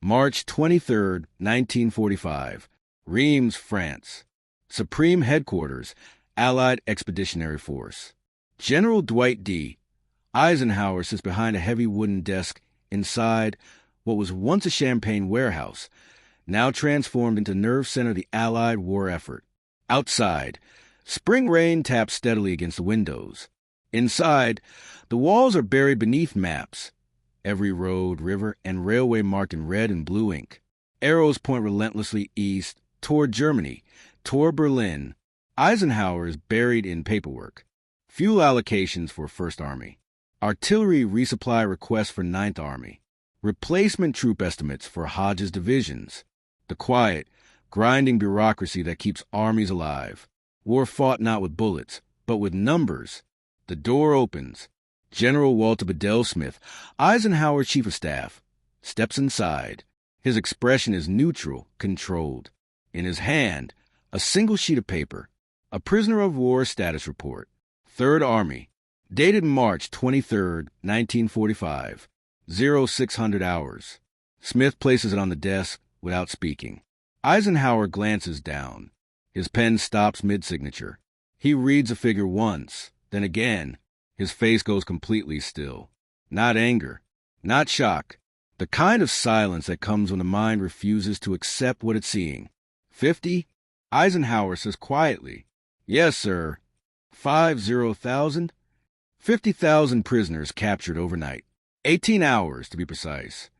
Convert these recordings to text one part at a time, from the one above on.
March 23, 1945. Reims, France. Supreme Headquarters, Allied Expeditionary Force. General Dwight D. Eisenhower sits behind a heavy wooden desk inside what was once a champagne warehouse, now transformed into nerve center of the Allied war effort. Outside, spring rain taps steadily against the windows. Inside, the walls are buried beneath maps, every road, river, and railway marked in red and blue ink. Arrows point relentlessly east, toward Germany, toward Berlin. Eisenhower is buried in paperwork. Fuel allocations for First Army. Artillery resupply requests for Ninth Army. Replacement troop estimates for Hodge's divisions. The quiet, grinding bureaucracy that keeps armies alive. War fought not with bullets, but with numbers. The door opens. General Walter Bedell Smith, Eisenhower's chief of staff, steps inside. His expression is neutral, controlled. In his hand, a single sheet of paper, a prisoner of war status report. Third Army, dated March 23, 1945, 0600 hours. Smith places it on the desk without speaking. Eisenhower glances down. His pen stops mid-signature. He reads a figure once, then again. His face goes completely still. Not anger, not shock. The kind of silence that comes when the mind refuses to accept what it's seeing. 50? Eisenhower says quietly, "Yes, sir. 50,000? 50,000 prisoners captured overnight. 18 hours, to be precise."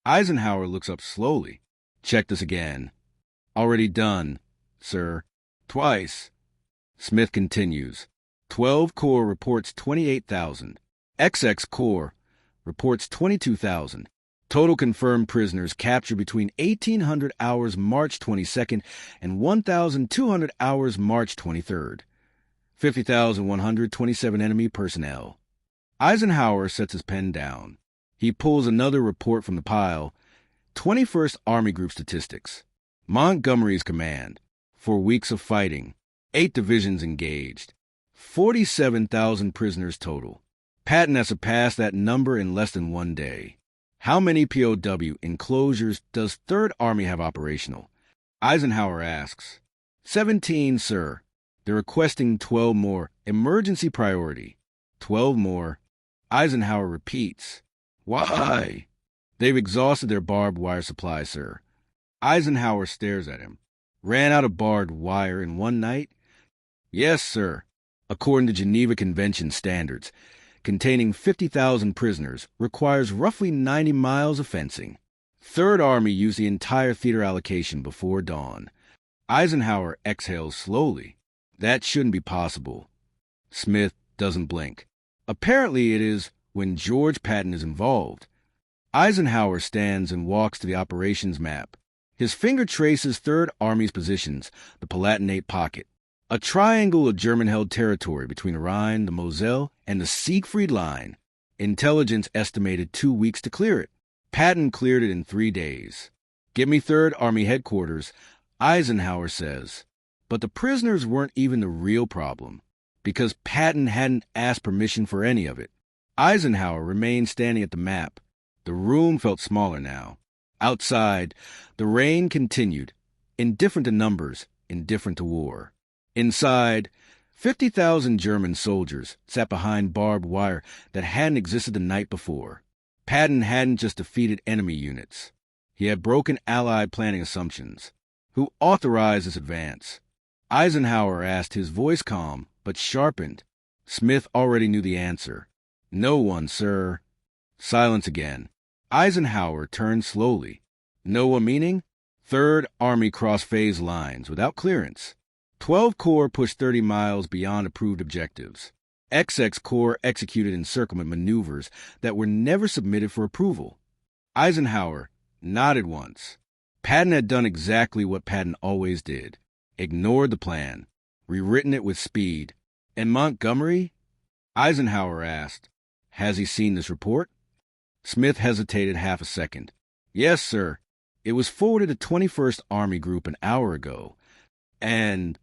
Eisenhower looks up slowly. "Check this again." "Already done, sir. Twice." Smith continues. 12 Corps reports 28,000. XX Corps reports 22,000. Total confirmed prisoners captured between 1,800 hours March 22nd and 1,200 hours March 23rd. 50,127 enemy personnel. Eisenhower sets his pen down. He pulls another report from the pile. 21st Army Group statistics. Montgomery's command. 4 weeks of fighting. 8 divisions engaged. 47,000 prisoners total. Patton has surpassed that number in less than 1 day. How many POW enclosures does Third Army have operational? Eisenhower asks. 17, sir. They're requesting 12 more. Emergency priority. 12 more. Eisenhower repeats. Why? They've exhausted their barbed wire supply, sir. Eisenhower stares at him. Ran out of barbed wire in 1 night? Yes, sir. According to Geneva Convention standards, containing 50,000 prisoners, requires roughly 90 miles of fencing. Third Army used the entire theater allocation before dawn. Eisenhower exhales slowly. That shouldn't be possible. Smith doesn't blink. Apparently it is when George Patton is involved. Eisenhower stands and walks to the operations map. His finger traces Third Army's positions, the Palatinate Pocket. A triangle of German-held territory between the Rhine, the Moselle, and the Siegfried Line. Intelligence estimated 2 weeks to clear it. Patton cleared it in 3 days. "Give me Third Army headquarters," Eisenhower says. But the prisoners weren't even the real problem, because Patton hadn't asked permission for any of it. Eisenhower remained standing at the map. The room felt smaller now. Outside, the rain continued, indifferent to numbers, indifferent to war. Inside, 50,000 German soldiers sat behind barbed wire that hadn't existed the night before. Patton hadn't just defeated enemy units. He had broken Allied planning assumptions. Who authorized this advance? Eisenhower asked, his voice calm, but sharpened. Smith already knew the answer. "No one, sir." Silence again. Eisenhower turned slowly. "No one meaning?" Third Army crossed phase lines without clearance. 12 Corps pushed 30 miles beyond approved objectives. XX Corps executed encirclement maneuvers that were never submitted for approval. Eisenhower nodded once. Patton had done exactly what Patton always did. Ignored the plan. Rewritten it with speed. And Montgomery? Eisenhower asked. "Has he seen this report?" Smith hesitated half a second. "Yes, sir. It was forwarded to 21st Army Group an hour ago. And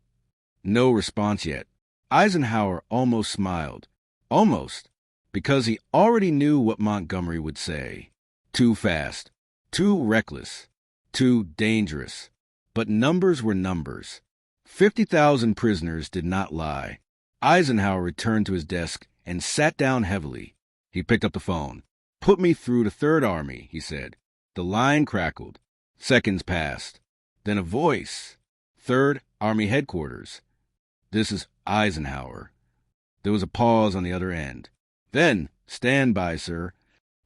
no response yet." Eisenhower almost smiled. Almost. Because he already knew what Montgomery would say. Too fast. Too reckless, too dangerous. But numbers were numbers. 50,000 prisoners did not lie. Eisenhower returned to his desk and sat down heavily. He picked up the phone. "Put me through to Third Army," he said. The line crackled. Seconds passed. Then a voice. "Third Army Headquarters. This is Eisenhower." There was a pause on the other end. Then, "Stand by, sir."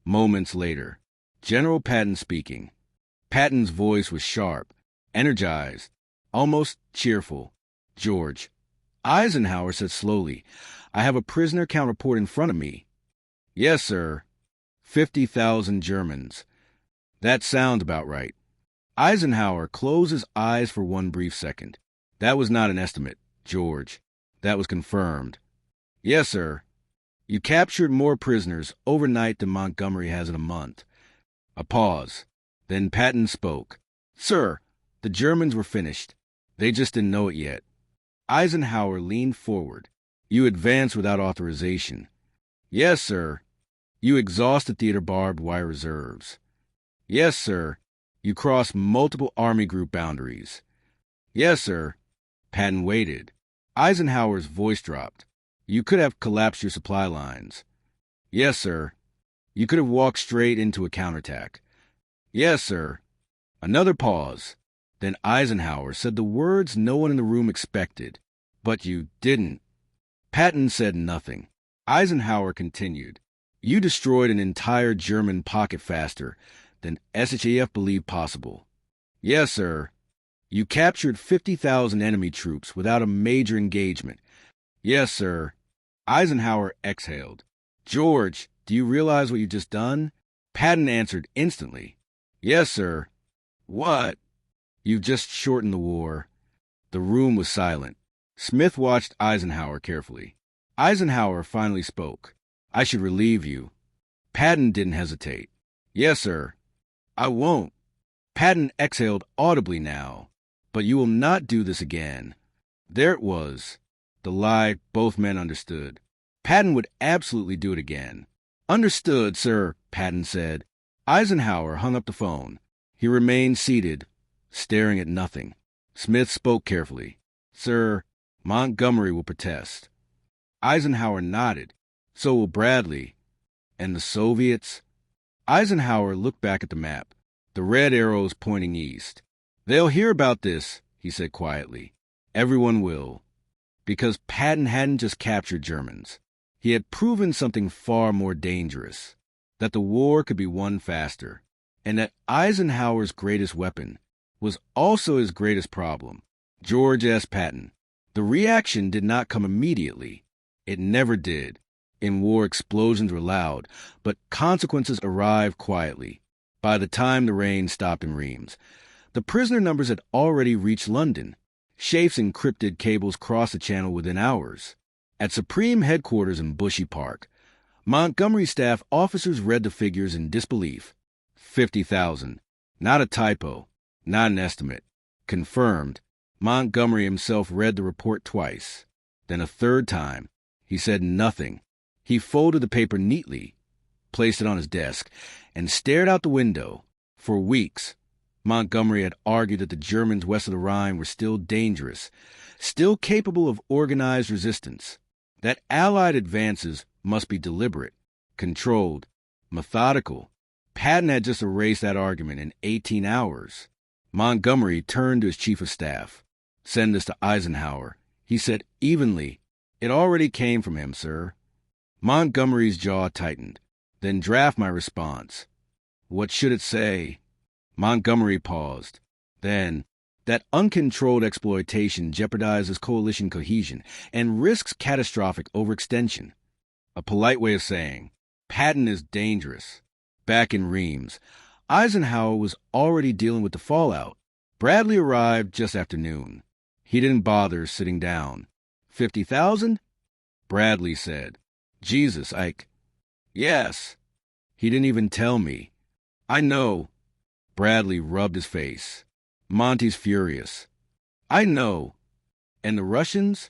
Moments later, General Patton speaking. Patton's voice was sharp, energized, almost cheerful. "George," Eisenhower said slowly, "I have a prisoner count report in front of me." "Yes, sir. 50,000 Germans." "That sounds about right." Eisenhower closed his eyes for one brief second. "That was not an estimate, George. That was confirmed." "Yes, sir. You captured more prisoners overnight than Montgomery has in a month." A pause. Then Patton spoke. "Sir, the Germans were finished. They just didn't know it yet." Eisenhower leaned forward. "You advanced without authorization." "Yes, sir." "You exhausted theater barbed wire reserves." "Yes, sir." "You crossed multiple Army group boundaries." "Yes, sir." Patton waited. Eisenhower's voice dropped. "You could have collapsed your supply lines." "Yes, sir." "You could have walked straight into a counterattack." "Yes, sir." Another pause. Then Eisenhower said the words no one in the room expected. "But you didn't." Patton said nothing. Eisenhower continued. "You destroyed an entire German pocket faster than SHAF believed possible." "Yes, sir." "You captured 50,000 enemy troops without a major engagement." "Yes, sir." Eisenhower exhaled. "George, do you realize what you've just done?" Patton answered instantly. "Yes, sir." "What?" "You've just shortened the war." The room was silent. Smith watched Eisenhower carefully. Eisenhower finally spoke. "I should relieve you." Patton didn't hesitate. "Yes, sir." "I won't." Patton exhaled audibly now. "But you will not do this again." There it was. The lie both men understood. Patton would absolutely do it again. "Understood, sir," Patton said. Eisenhower hung up the phone. He remained seated, staring at nothing. Smith spoke carefully. "Sir, Montgomery will protest." Eisenhower nodded. "So will Bradley." "And the Soviets?" Eisenhower looked back at the map, the red arrows pointing east. "They'll hear about this," he said quietly. "Everyone will." Because Patton hadn't just captured Germans. He had proven something far more dangerous, that the war could be won faster, and that Eisenhower's greatest weapon was also his greatest problem. George S. Patton. The reaction did not come immediately. It never did. In war, explosions were loud, but consequences arrived quietly. By the time the rain stopped in Reims, the prisoner numbers had already reached London. Shafe's encrypted cables crossed the channel within hours. At Supreme Headquarters in Bushy Park, Montgomery staff officers read the figures in disbelief. 50,000. Not a typo. Not an estimate. Confirmed. Montgomery himself read the report twice. Then a third time. He said nothing. He folded the paper neatly, placed it on his desk, and stared out the window. For weeks, Montgomery had argued that the Germans west of the Rhine were still dangerous, still capable of organized resistance, that Allied advances must be deliberate, controlled, methodical. Patton had just erased that argument in 18 hours. Montgomery turned to his chief of staff. "Send this to Eisenhower," he said evenly. "It already came from him, sir." Montgomery's jaw tightened. "Then draft my response." "What should it say?" Montgomery paused. Then, "That uncontrolled exploitation jeopardizes coalition cohesion and risks catastrophic overextension." A polite way of saying, Patton is dangerous. Back in Reims, Eisenhower was already dealing with the fallout. Bradley arrived just after noon. He didn't bother sitting down. 50,000? Bradley said. "Jesus, Ike." "Yes." "He didn't even tell me." "I know." Bradley rubbed his face. "Monty's furious." "I know." "And the Russians?"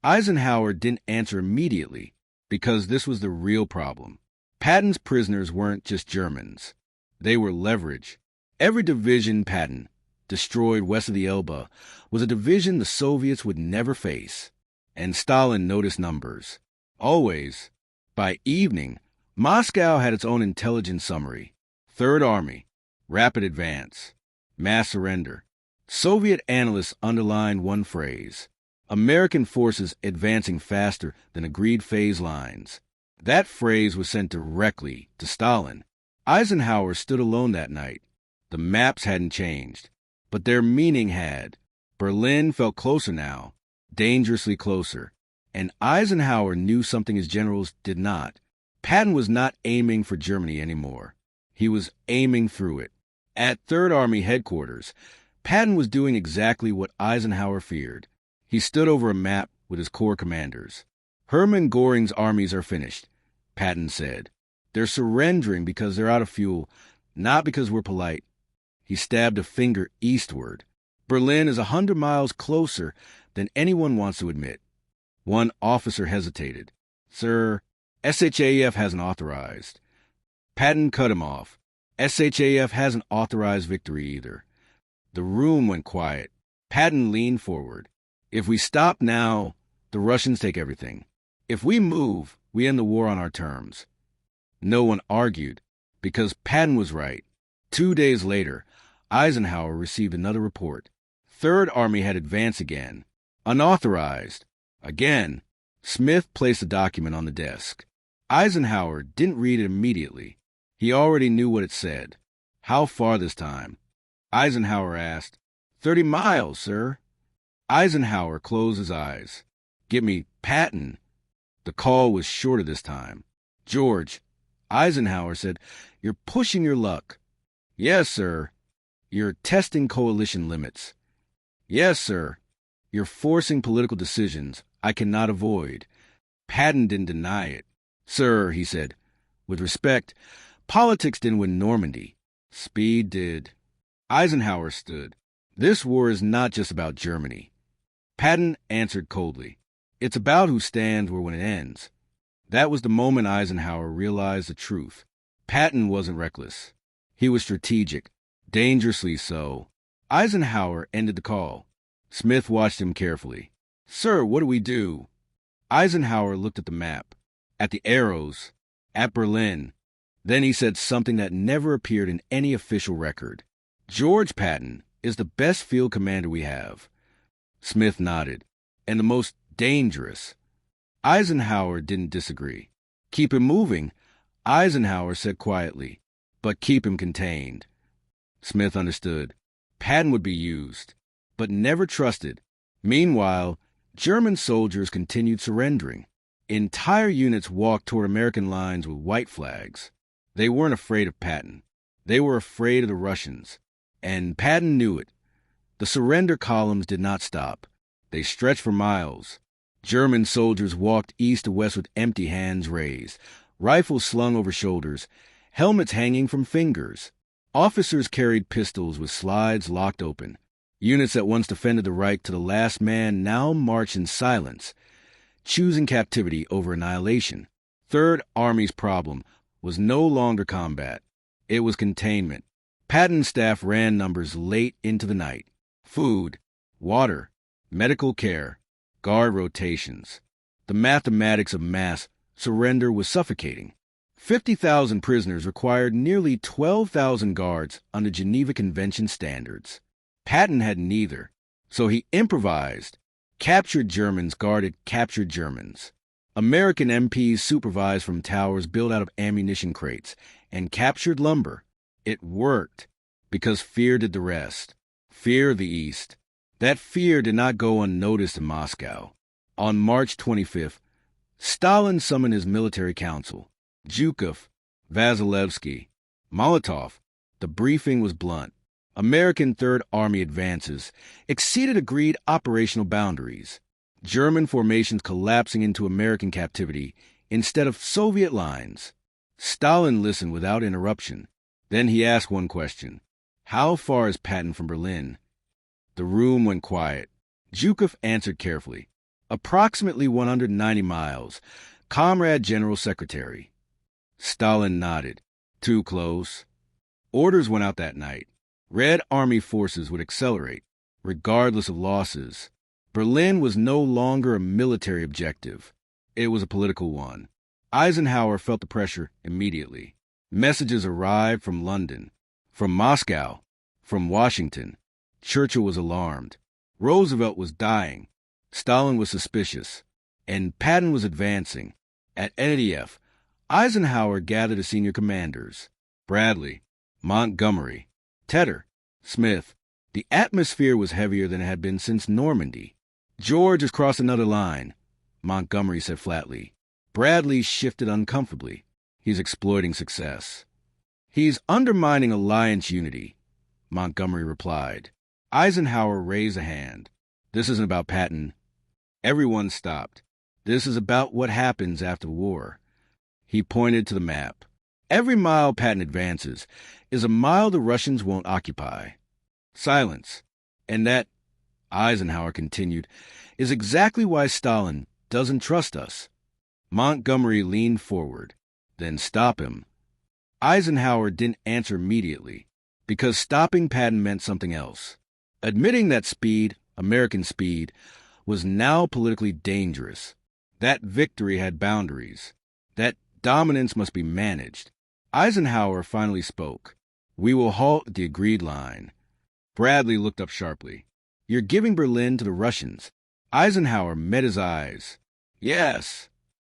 Eisenhower didn't answer immediately, because this was the real problem. Patton's prisoners weren't just Germans. They were leverage, Every division Patton destroyed west of the Elbe was a division the Soviets would never face, and Stalin noticed numbers. Always. By evening, Moscow had its own intelligence summary. Third Army, rapid advance, mass surrender. Soviet analysts underlined one phrase: American forces advancing faster than agreed phase lines. That phrase was sent directly to Stalin. Eisenhower stood alone that night. The maps hadn't changed, but their meaning had. Berlin felt closer now, dangerously closer, and Eisenhower knew something his generals did not. Patton was not aiming for Germany anymore. He was aiming through it. At Third Army headquarters, Patton was doing exactly what Eisenhower feared. He stood over a map with his corps commanders. Hermann Göring's armies are finished, Patton said. They're surrendering because they're out of fuel, not because we're polite. He stabbed a finger eastward. Berlin is 100 miles closer than anyone wants to admit. One officer hesitated. Sir, SHAF hasn't authorized. Patton cut him off. SHAF hasn't authorized victory either. The room went quiet. Patton leaned forward. If we stop now, the Russians take everything. If we move, we end the war on our terms. No one argued, because Patton was right. 2 days later, Eisenhower received another report. Third Army had advanced again. Unauthorized. Again. Smith placed the document on the desk. Eisenhower didn't read it immediately. He already knew what it said. How far this time? Eisenhower asked. 30 miles, sir. Eisenhower closed his eyes. Get me Patton. The call was shorter this time. George, Eisenhower said, you're pushing your luck. Yes, sir. You're testing coalition limits. Yes, sir. You're forcing political decisions I cannot avoid. Patton didn't deny it. Sir, he said, with respect, politics didn't win Normandy. Speed did. Eisenhower stood. This war is not just about Germany. Patton answered coldly. It's about who stands where when it ends. That was the moment Eisenhower realized the truth. Patton wasn't reckless. He was strategic, dangerously so. Eisenhower ended the call. Smith watched him carefully. Sir, what do we do? Eisenhower looked at the map, at the arrows, at Berlin. Then he said something that never appeared in any official record. George Patton is the best field commander we have. Smith nodded. And the most dangerous. Eisenhower didn't disagree. Keep him moving, Eisenhower said quietly, but keep him contained. Smith understood. Patton would be used, but never trusted. Meanwhile, German soldiers continued surrendering. Entire units walked toward American lines with white flags. They weren't afraid of Patton. They were afraid of the Russians. And Patton knew it. The surrender columns did not stop. They stretched for miles. German soldiers walked east to west with empty hands raised, rifles slung over shoulders, helmets hanging from fingers. Officers carried pistols with slides locked open. Units that once defended the Reich to the last man now marched in silence, choosing captivity over annihilation. Third Army's problem was no longer combat. It was containment. Patton's staff ran numbers late into the night. Food, water, medical care, guard rotations. The mathematics of mass surrender was suffocating. 50,000 prisoners required nearly 12,000 guards under Geneva Convention standards. Patton had neither, so he improvised. Captured Germans guarded captured Germans. American MPs supervised from towers built out of ammunition crates and captured lumber. It worked, because fear did the rest. Fear of the East. That fear did not go unnoticed in Moscow. On March 25th, Stalin summoned his military council. Zhukov, Vasilevsky, Molotov. The briefing was blunt. American Third Army advances exceeded agreed operational boundaries. German formations collapsing into American captivity instead of Soviet lines. Stalin listened without interruption. Then he asked one question. How far is Patton from Berlin? The room went quiet. Zhukov answered carefully. Approximately 190 miles. Comrade General Secretary. Stalin nodded. Too close. Orders went out that night. Red Army forces would accelerate, regardless of losses. Berlin was no longer a military objective. It was a political one. Eisenhower felt the pressure immediately. Messages arrived from London, from Moscow, from Washington. Churchill was alarmed. Roosevelt was dying. Stalin was suspicious. And Patton was advancing. At NDF, Eisenhower gathered the senior commanders: Bradley, Montgomery, Tedder, Smith. The atmosphere was heavier than it had been since Normandy. "George has crossed another line," Montgomery said flatly. Bradley shifted uncomfortably. "He's exploiting success." "He's undermining alliance unity," Montgomery replied. Eisenhower raised a hand. "This isn't about Patton." Everyone stopped. "This is about what happens after the war." He pointed to the map. "Every mile Patton advances is a mile the Russians won't occupy." Silence. "And that," Eisenhower continued, "is exactly why Stalin doesn't trust us." Montgomery leaned forward. "Then stop him." Eisenhower didn't answer immediately, because stopping Patton meant something else. Admitting that speed, American speed, was now politically dangerous. That victory had boundaries. That dominance must be managed. Eisenhower finally spoke. "We will halt at the agreed line." Bradley looked up sharply. "You're giving Berlin to the Russians." Eisenhower met his eyes. "Yes."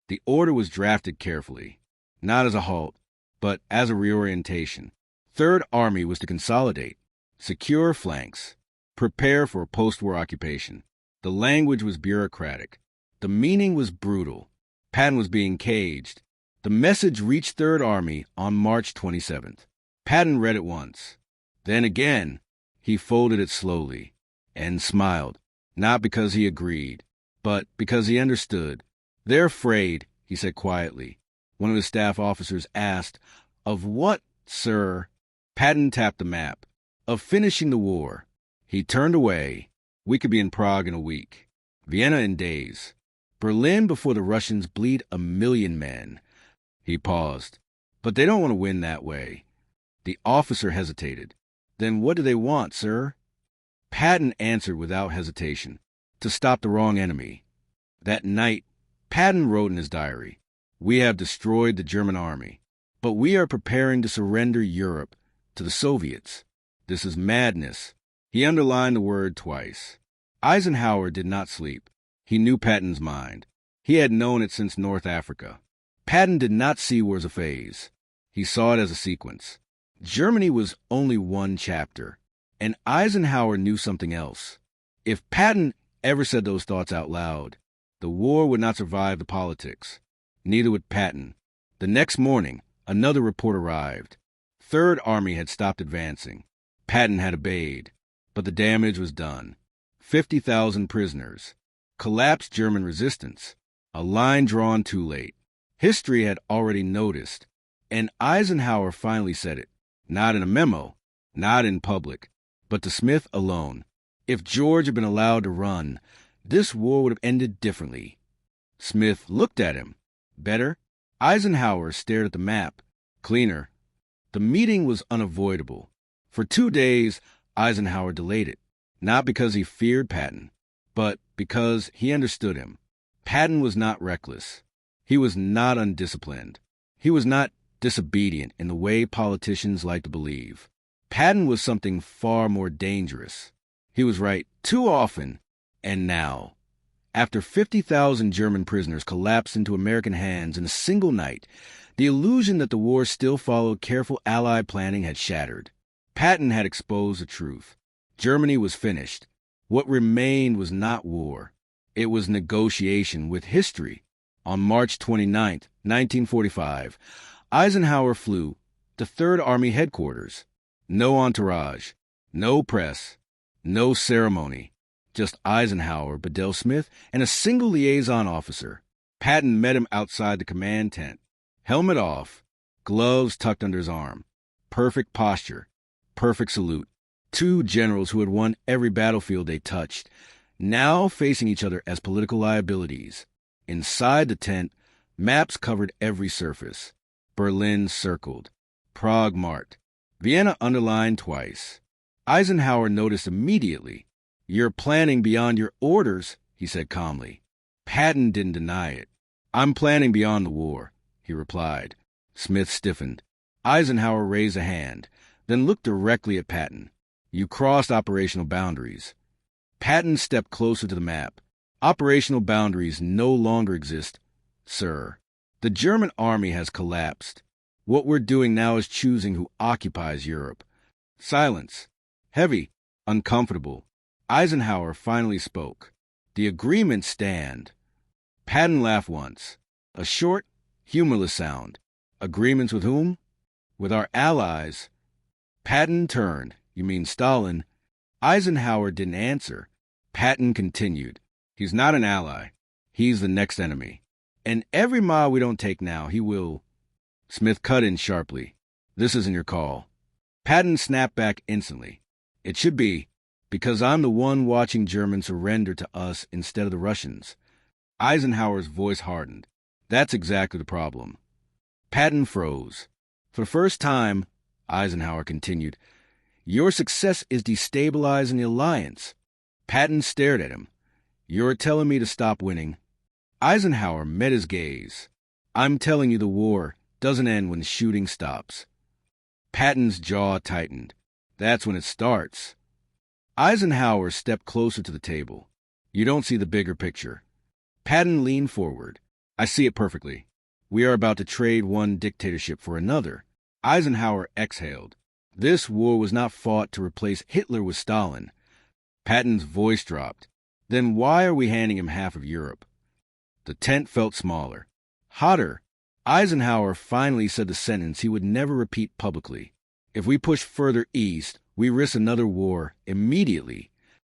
The order was drafted carefully, not as a halt, but as a reorientation. Third Army was to consolidate, secure flanks, prepare for a post-war occupation. The language was bureaucratic. The meaning was brutal. Patton was being caged. The message reached Third Army on March 27th. Patton read it once. Then again, he folded it slowly and smiled, not because he agreed, but because he understood. "They're afraid," he said quietly. One of his staff officers asked, "Of what, sir?" Patton tapped the map. "Of finishing the war." He turned away. "We could be in Prague in a week. Vienna in days. Berlin before the Russians bleed 1,000,000 men." He paused. "But they don't want to win that way." The officer hesitated. "Then what do they want, sir?" Patton answered without hesitation. "To stop the wrong enemy." That night, Patton wrote in his diary, "We have destroyed the German army, but we are preparing to surrender Europe to the Soviets. This is madness." He underlined the word twice. Eisenhower did not sleep. He knew Patton's mind. He had known it since North Africa. Patton did not see war as a phase. He saw it as a sequence. Germany was only one chapter, and Eisenhower knew something else. If Patton ever said those thoughts out loud, the war would not survive the politics. Neither would Patton. The next morning, another report arrived. Third Army had stopped advancing. Patton had obeyed, but the damage was done. 50,000 prisoners. Collapsed German resistance. A line drawn too late. History had already noticed, and Eisenhower finally said it. Not in a memo, not in public, but to Smith alone. If George had been allowed to run, this war would have ended differently. Smith looked at him. Better? Eisenhower stared at the map. Cleaner. The meeting was unavoidable. For 2 days, Eisenhower delayed it, not because he feared Patton, but because he understood him. Patton was not reckless. He was not undisciplined. He was not disobedient in the way politicians like to believe. Patton was something far more dangerous. He was right too often, and now. After 50,000 German prisoners collapsed into American hands in a single night, the illusion that the war still followed careful Allied planning had shattered. Patton had exposed the truth. Germany was finished. What remained was not war. It was negotiation with history. On March 29, 1945, Eisenhower flew to Third Army headquarters. No entourage, no press, no ceremony. Just Eisenhower, Bedell Smith, and a single liaison officer. Patton met him outside the command tent. Helmet off, gloves tucked under his arm. Perfect posture, perfect salute. 2 generals who had won every battlefield they touched, now facing each other as political liabilities. Inside the tent, maps covered every surface. Berlin circled, Prague marked, Vienna underlined twice. Eisenhower noticed immediately. "You're planning beyond your orders," he said calmly. Patton didn't deny it. "I'm planning beyond the war," he replied. Smith stiffened. Eisenhower raised a hand, then looked directly at Patton. "You crossed operational boundaries." Patton stepped closer to the map. "Operational boundaries no longer exist, sir. The German army has collapsed. What we're doing now is choosing who occupies Europe." Silence. Heavy, uncomfortable. Eisenhower finally spoke. "The agreements stand." Patton laughed once. A short, humorless sound. "Agreements with whom?" "With our allies." Patton turned. "You mean Stalin?" Eisenhower didn't answer. Patton continued. "He's not an ally. He's the next enemy. And every mile we don't take now, he will—" Smith cut in sharply. "This isn't your call." Patton snapped back instantly. "It should be, because I'm the one watching Germans surrender to us instead of the Russians." Eisenhower's voice hardened. "That's exactly the problem." Patton froze. "For the first time," Eisenhower continued, "your success is destabilizing the alliance." Patton stared at him. "You're telling me to stop winning?" Eisenhower met his gaze. "I'm telling you the war doesn't end when the shooting stops." Patton's jaw tightened. "That's when it starts." Eisenhower stepped closer to the table. "You don't see the bigger picture." Patton leaned forward. "I see it perfectly. We are about to trade one dictatorship for another." Eisenhower exhaled. This war was not fought to replace Hitler with Stalin. Patton's voice dropped. "Then why are we handing him half of Europe?" The tent felt smaller. Hotter. Eisenhower finally said the sentence he would never repeat publicly. "If we push further east, we risk another war immediately."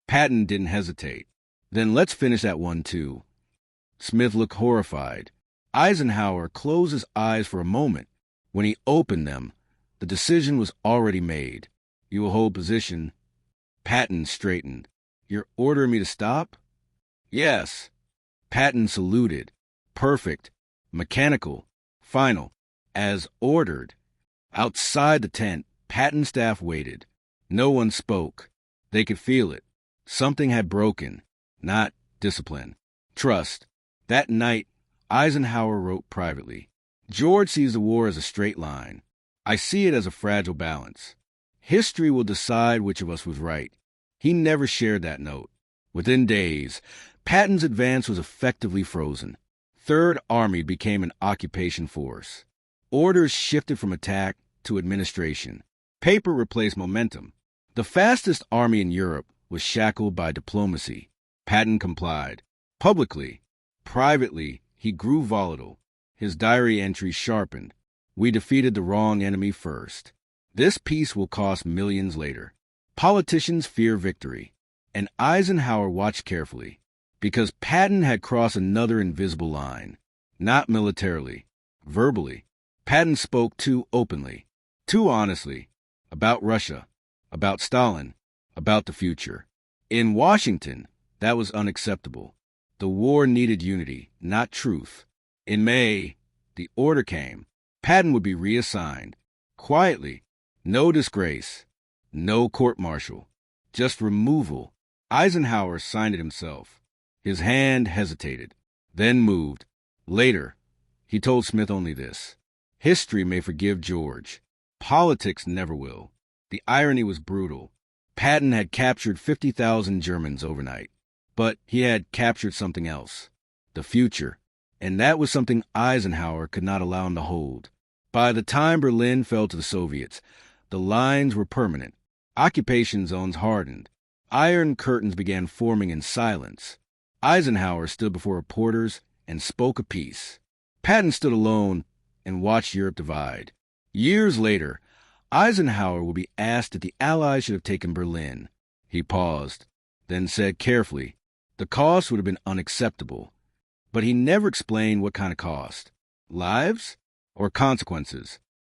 Patton didn't hesitate. "Then let's finish that one too." Smith looked horrified. Eisenhower closed his eyes for a moment. When he opened them, the decision was already made. "You will hold position." Patton straightened. "You're ordering me to stop?" "Yes." Patton saluted. "Perfect. Mechanical. Final. As ordered." Outside the tent, Patton's staff waited. No one spoke. They could feel it. Something had broken. Not discipline. Trust. That night, Eisenhower wrote privately, "George sees the war as a straight line. I see it as a fragile balance. History will decide which of us was right." He never shared that note. Within days, Patton's advance was effectively frozen. Third Army became an occupation force. Orders shifted from attack to administration. Paper replaced momentum. The fastest army in Europe was shackled by diplomacy. Patton complied. Publicly. Privately, he grew volatile. His diary entries sharpened. "We defeated the wrong enemy first. This peace will cost millions later." Politicians fear victory. And Eisenhower watched carefully. Because Patton had crossed another invisible line. Not militarily. Verbally. Patton spoke too openly. Too honestly. About Russia. About Stalin. About the future. In Washington, that was unacceptable. The war needed unity, not truth. In May, the order came. Patton would be reassigned. Quietly. No disgrace. No court-martial. Just removal. Eisenhower signed it himself. His hand hesitated, then moved. Later, he told Smith only this: "History may forgive George. Politics never will." The irony was brutal. Patton had captured 50,000 Germans overnight. But he had captured something else. The future. And that was something Eisenhower could not allow him to hold. By the time Berlin fell to the Soviets, the lines were permanent. Occupation zones hardened. Iron curtains began forming in silence. Eisenhower stood before reporters and spoke a peace. Patton stood alone and watched Europe divide. Years later, Eisenhower will be asked if the Allies should have taken Berlin. He paused, then said carefully, "The cost would have been unacceptable." But he never explained what kind of cost. Lives or consequences?